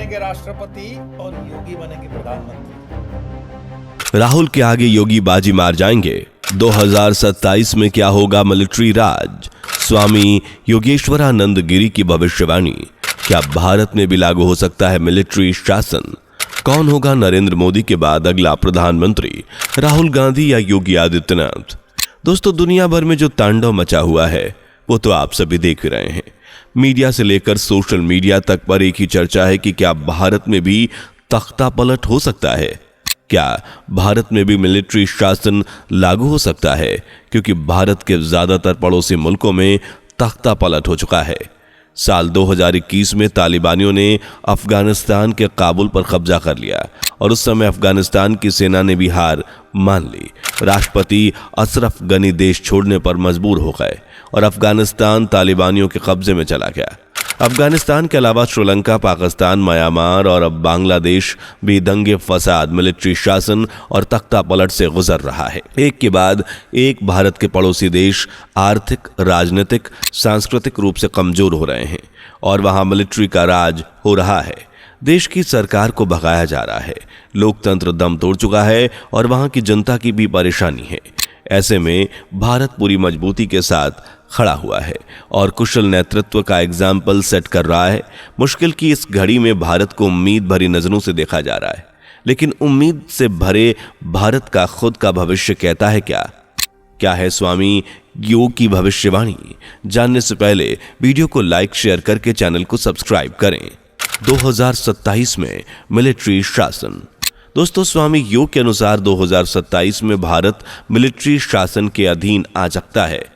बनेंगे राष्ट्रपति और योगी बनेंगे प्रधानमंत्री। राहुल के आगे योगी बाजी मार जाएंगे। 2027 में क्या होगा मिलिट्री राज? स्वामी योगेश्वरानंद गिरी की भविष्यवाणी। क्या भारत में भी लागू हो सकता है मिलिट्री शासन? कौन होगा नरेंद्र मोदी के बाद अगला प्रधानमंत्री, राहुल गांधी या योगी आदित्यनाथ? दोस्तों, दुनिया भर में जो तांडव मचा हुआ है वो तो आप सभी देख रहे हैं। मीडिया से लेकर सोशल मीडिया तक पर एक ही चर्चा है कि क्या भारत में भी तख्ता पलट हो सकता है? क्या भारत में भी मिलिट्री शासन लागू हो सकता है? क्योंकि भारत के ज्यादातर पड़ोसी मुल्कों में तख्ता पलट हो चुका है। साल 2021 में तालिबानियों ने अफगानिस्तान के काबुल पर कब्जा कर लिया और उस समय अफगानिस्तान की सेना ने भी हार मान ली। राष्ट्रपति अशरफ गनी देश छोड़ने पर मजबूर हो गए और अफगानिस्तान तालिबानियों के कब्जे में चला गया। अफगानिस्तान के अलावा श्रीलंका, पाकिस्तान, म्यांमार और अब बांग्लादेश भी दंगे, फसाद, मिलिट्री शासन और तख्ता पलट से गुजर रहा है। एक के बाद एक भारत के पड़ोसी देश आर्थिक, राजनीतिक, सांस्कृतिक रूप से कमजोर हो रहे हैं और वहां मिलिट्री का राज हो रहा है। देश की सरकार को भगाया जा रहा है, लोकतंत्र दम तोड़ चुका है और वहां की जनता की भी परेशानी है। ऐसे में भारत पूरी मजबूती के साथ खड़ा हुआ है और कुशल नेतृत्व का एग्जाम्पल सेट कर रहा है। मुश्किल की इस घड़ी में भारत को उम्मीद भरी नजरों से देखा जा रहा है, लेकिन उम्मीद से भरे भारत का खुद का भविष्य कहता है क्या है स्वामी योग की भविष्यवाणी? जानने से पहले वीडियो को लाइक, शेयर करके चैनल को सब्सक्राइब करें। 2027 में मिलिट्री शासन। दोस्तों, स्वामी योग के अनुसार 2027 में भारत मिलिट्री शासन के अधीन आ सकता है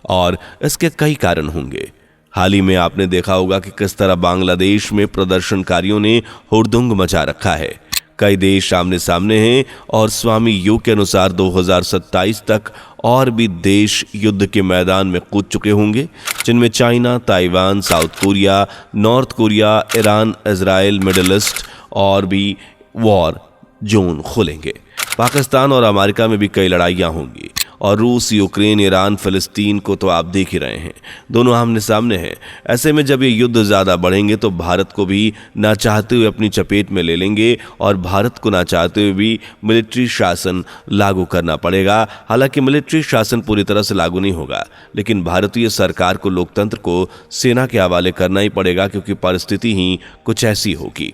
और इसके कई कारण होंगे। हाल ही में आपने देखा होगा कि किस तरह बांग्लादेश में प्रदर्शनकारियों ने हुड़दंग मचा रखा है। कई देश आमने सामने हैं और स्वामी योग के अनुसार 2027 तक और भी देश युद्ध के मैदान में कूद चुके होंगे, जिनमें China, Taiwan, south Korea, north Korea, Iran, Israel, middle east और भी वॉर जोन खुलेंगे। पाकिस्तान और अमेरिका में भी कई लड़ाइयां होंगी और रूस, यूक्रेन, ईरान, फिलिस्तीन को तो आप देख ही रहे हैं, दोनों आमने सामने हैं। ऐसे में जब ये युद्ध ज्यादा बढ़ेंगे तो भारत को भी ना चाहते हुए अपनी चपेट में ले लेंगे और भारत को ना चाहते हुए भी मिलिट्री शासन लागू करना पड़ेगा। हालांकि मिलिट्री शासन पूरी तरह से लागू नहीं होगा, लेकिन भारतीय सरकार को लोकतंत्र को सेना के हवाले करना ही पड़ेगा, क्योंकि परिस्थिति ही कुछ ऐसी होगी।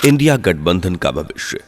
इंडिया गठबंधन का भविष्य।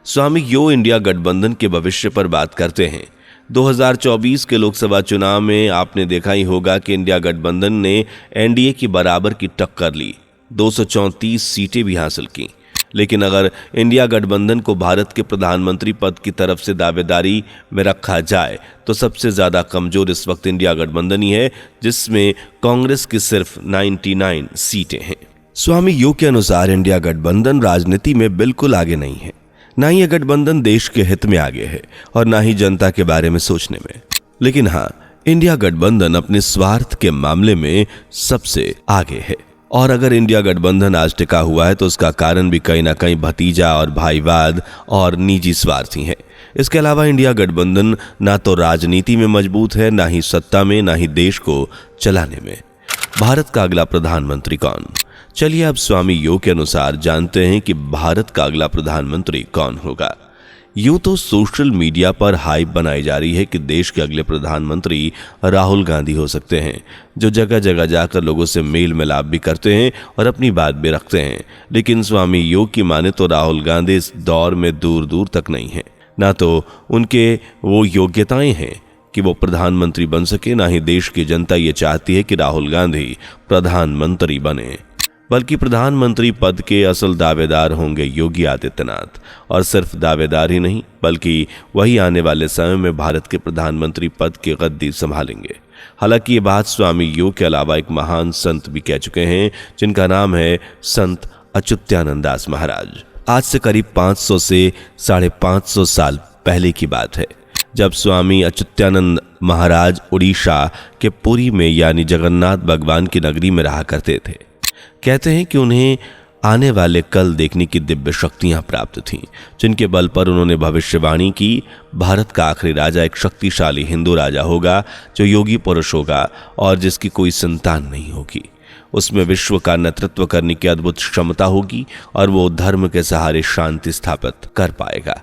स्वामी योग इंडिया गठबंधन के भविष्य पर बात करते हैं। 2024 के लोकसभा चुनाव में आपने देखा ही होगा कि इंडिया गठबंधन ने एनडीए की बराबर की टक्कर ली, 234 सीटें भी हासिल की। लेकिन अगर इंडिया गठबंधन को भारत के प्रधानमंत्री पद की तरफ से दावेदारी में रखा जाए तो सबसे ज्यादा कमजोर इस वक्त इंडिया गठबंधन ही है, जिसमें कांग्रेस की सिर्फ 99 सीटें हैं। स्वामी योग के अनुसार इंडिया गठबंधन राजनीति में बिल्कुल आगे नहीं है। ना ही यह गठबंधन देश के हित में आगे है और ना ही जनता के बारे में सोचने में। लेकिन हाँ, इंडिया गठबंधन अपने स्वार्थ के मामले में सबसे आगे है। और अगर इंडिया गठबंधन आज टिका हुआ है तो उसका कारण भी कहीं ना कहीं भतीजा और भाईवाद और निजी स्वार्थ ही है। इसके अलावा इंडिया गठबंधन ना तो राजनीति में मजबूत है, ना ही सत्ता में, ना ही देश को चलाने में। भारत का अगला प्रधानमंत्री कौन? चलिए अब स्वामी योग के अनुसार जानते हैं कि भारत का अगला प्रधानमंत्री कौन होगा। यूं तो सोशल मीडिया पर हाइप बनाई जा रही है कि देश के अगले प्रधानमंत्री राहुल गांधी हो सकते हैं, जो जगह जगह जाकर लोगों से मेल मिलाप भी करते हैं और अपनी बात भी रखते हैं। लेकिन स्वामी योग की माने तो राहुल गांधी इस दौर में दूर दूर तक नहीं है। ना तो उनके वो योग्यताएं हैं कि वो प्रधानमंत्री बन सके, ना ही देश की जनता ये चाहती है कि राहुल गांधी प्रधानमंत्री बने, बल्कि प्रधानमंत्री पद के असल दावेदार होंगे योगी आदित्यनाथ। और सिर्फ दावेदार ही नहीं, बल्कि वही आने वाले समय में भारत के प्रधानमंत्री पद की गद्दी संभालेंगे। हालांकि ये बात स्वामी योग के अलावा एक महान संत भी कह चुके हैं, जिनका नाम है संत अच्युतानंद दास महाराज। आज से करीब 500 से 550 साल पहले की बात है, जब स्वामी अच्युतानंद महाराज उड़ीसा के पुरी में यानी जगन्नाथ भगवान की नगरी में रहा करते थे। कहते हैं कि उन्हें आने वाले कल देखने की दिव्य शक्तियां प्राप्त थीं, जिनके बल पर उन्होंने भविष्यवाणी की भारत का आखिरी राजा एक शक्तिशाली हिंदू राजा होगा, जो योगी पुरुष होगा और जिसकी कोई संतान नहीं होगी। उसमें विश्व का नेतृत्व करने की अद्भुत क्षमता होगी और वो धर्म के सहारे शांति स्थापित कर पाएगा।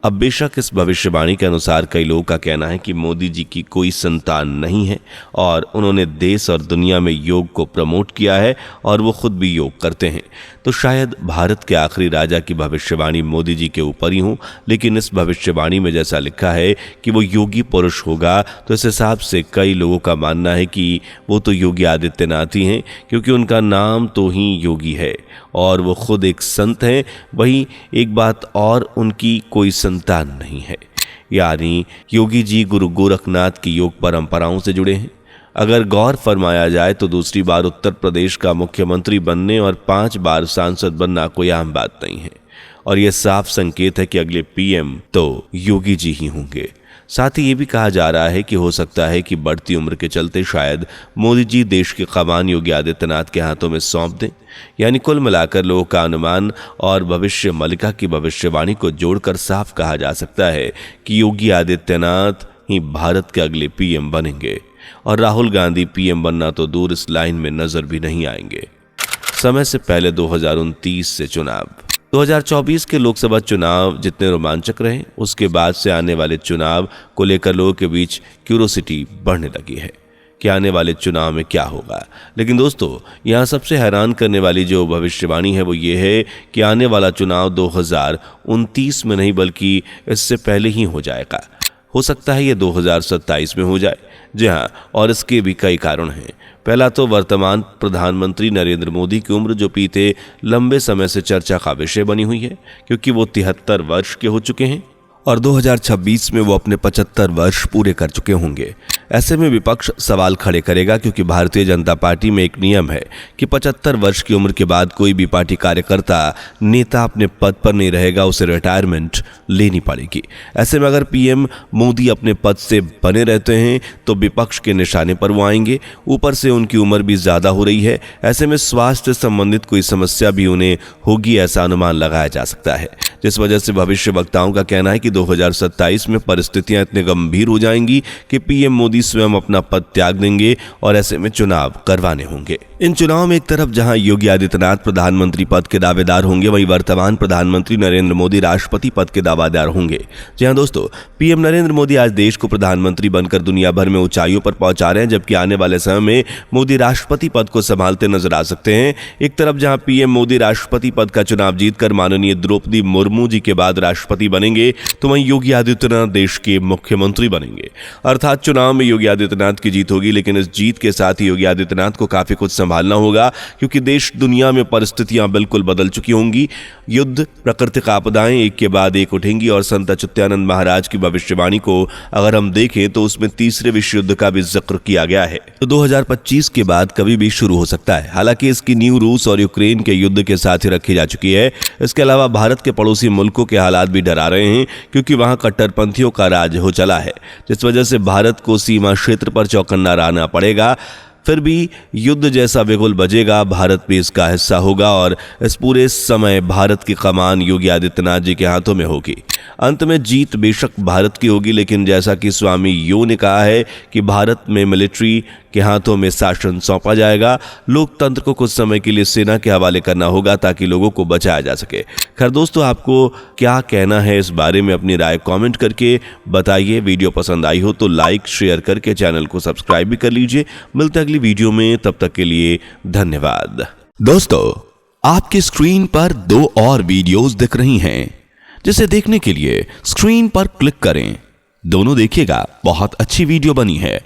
अब बेशक इस भविष्यवाणी के अनुसार कई लोगों का कहना है कि मोदी जी की कोई संतान नहीं है और उन्होंने देश और दुनिया में योग को प्रमोट किया है और वो खुद भी योग करते हैं, तो शायद भारत के आखिरी राजा की भविष्यवाणी मोदी जी के ऊपर ही हो। लेकिन इस भविष्यवाणी में जैसा लिखा है कि वो योगी पुरुष होगा, तो इस हिसाब से कई लोगों का मानना है कि वो तो योगी आदित्यनाथ ही हैं, क्योंकि उनका नाम तो ही योगी है और वो खुद एक संत हैं। वहीं एक बात और, उनकी कोई संतान नहीं है, यानी योगी जी गुरु गोरखनाथ की योग परंपराओं से जुड़े हैं। अगर गौर फरमाया जाए तो दूसरी बार उत्तर प्रदेश का मुख्यमंत्री बनने और 5 बार सांसद बनना कोई आम बात नहीं है और यह साफ संकेत है कि अगले पीएम तो योगी जी ही होंगे। साथ ही ये भी कहा जा रहा है कि हो सकता है कि बढ़ती उम्र के चलते शायद मोदी जी देश की कमान योगी आदित्यनाथ के हाथों में सौंप दें। यानी कुल मिलाकर लोगों का अनुमान और भविष्य मलिका की भविष्यवाणी को जोड़कर साफ कहा जा सकता है कि योगी आदित्यनाथ ही भारत के अगले पीएम बनेंगे और राहुल गांधी पीएम बनना तो दूर, इस लाइन में नजर भी नहीं आएंगे। समय से पहले 2029 से चुनाव। 2024 के लोकसभा चुनाव जितने रोमांचक रहे, उसके बाद से आने वाले चुनाव को लेकर लोगों के बीच क्यूरोसिटी बढ़ने लगी है कि आने वाले चुनाव में क्या होगा। लेकिन दोस्तों, यहाँ सबसे हैरान करने वाली जो भविष्यवाणी है वो ये है कि आने वाला चुनाव 2029 में नहीं बल्कि इससे पहले ही हो जाएगा। हो सकता है ये 2027 में हो जाए। जी हाँ, और इसके भी कई कारण हैं। पहला तो वर्तमान प्रधानमंत्री नरेंद्र मोदी की उम्र जो बीते लंबे समय से चर्चा का विषय बनी हुई है, क्योंकि वो 73 वर्ष के हो चुके हैं और 2026 में वो अपने 75 वर्ष पूरे कर चुके होंगे। ऐसे में विपक्ष सवाल खड़े करेगा, क्योंकि भारतीय जनता पार्टी में एक नियम है कि 75 वर्ष की उम्र के बाद कोई भी पार्टी कार्यकर्ता नेता अपने पद पर नहीं रहेगा, उसे रिटायरमेंट लेनी पड़ेगी। ऐसे में अगर पीएम मोदी अपने पद से बने रहते हैं तो विपक्ष के निशाने पर वो आएंगे। ऊपर से उनकी उम्र भी ज्यादा हो रही है, ऐसे में स्वास्थ्य संबंधित कोई समस्या भी उन्हें होगी, ऐसा अनुमान लगाया जा सकता है, जिस वजह से भविष्य वक्ताओं का कहना है कि 2027 में परिस्थितियां इतने गंभीर हो जाएंगी कि पीएम मोदी स्वयं अपना पद त्याग देंगे और ऐसे में चुनाव करवाने होंगे। इन चुनाव में एक तरफ जहां योगी आदित्यनाथ प्रधानमंत्री पद के दावेदार होंगे, वहीं वर्तमान प्रधानमंत्री नरेंद्र मोदी राष्ट्रपति पद के दावेदार होंगे। जी हां दोस्तों, पीएम नरेंद्र मोदी आज देश को प्रधानमंत्री बनकर दुनिया भर में ऊंचाइयों पर पहुंचा रहे हैं, जबकि आने वाले समय में मोदी राष्ट्रपति पद को संभालते नजर आ सकते हैं। एक तरफ जहां पीएम मोदी राष्ट्रपति पद का चुनाव जीतकर माननीय द्रौपदी मुर्मू जी के बाद राष्ट्रपति बनेंगे, तो वहीं योगी आदित्यनाथ देश के मुख्यमंत्री बनेंगे। अर्थात चुनाव में योगी आदित्यनाथ की जीत होगी, लेकिन इस जीत के साथ ही योगी आदित्यनाथ को काफी कुछ संभालना होगा, क्योंकि देश दुनिया में परिस्थितियां बिल्कुल बदल चुकी होंगी। युद्ध, प्राकृतिक आपदाएं एक के बाद एक उठेंगी और संत अच्युतानंद महाराज की भविष्यवाणी को अगर हम देखें तो उसमें तीसरे विश्व युद्ध का भी जिक्र किया गया है, तो 2025 के बाद कभी भी शुरू हो सकता है। हालांकि इसकी नींव रूस और यूक्रेन के युद्ध के साथ ही रखी जा चुकी है। इसके अलावा भारत के पड़ोसी मुल्कों के हालात भी डरा रहे हैं, क्योंकि वहां कट्टरपंथियों का राज हो चला है, जिस वजह से भारत को सीमा क्षेत्र पर चौकन्ना रहना पड़ेगा। फिर भी युद्ध जैसा बिगुल बजेगा, भारत भी इसका हिस्सा होगा और इस पूरे समय भारत की कमान योगी आदित्यनाथ जी के हाथों में होगी। अंत में जीत बेशक भारत की होगी, लेकिन जैसा कि स्वामी यो ने कहा है कि भारत में मिलिट्री के हाथों में शासन सौंपा जाएगा। लोकतंत्र को कुछ समय के लिए सेना के हवाले करना होगा ताकि लोगों को बचाया जा सके। खैर दोस्तों, आपको क्या कहना है इस बारे में अपनी राय कमेंट करके बताइए। वीडियो पसंद आई हो तो लाइक शेयर करके चैनल को सब्सक्राइब भी कर लीजिए। मिलते अगली वीडियो में, तब तक के लिए धन्यवाद। दोस्तों, आपकी स्क्रीन पर 2 और वीडियोस दिख रही हैं, जिसे देखने के लिए स्क्रीन पर क्लिक करें। दोनों देखिएगा, बहुत अच्छी वीडियो बनी है।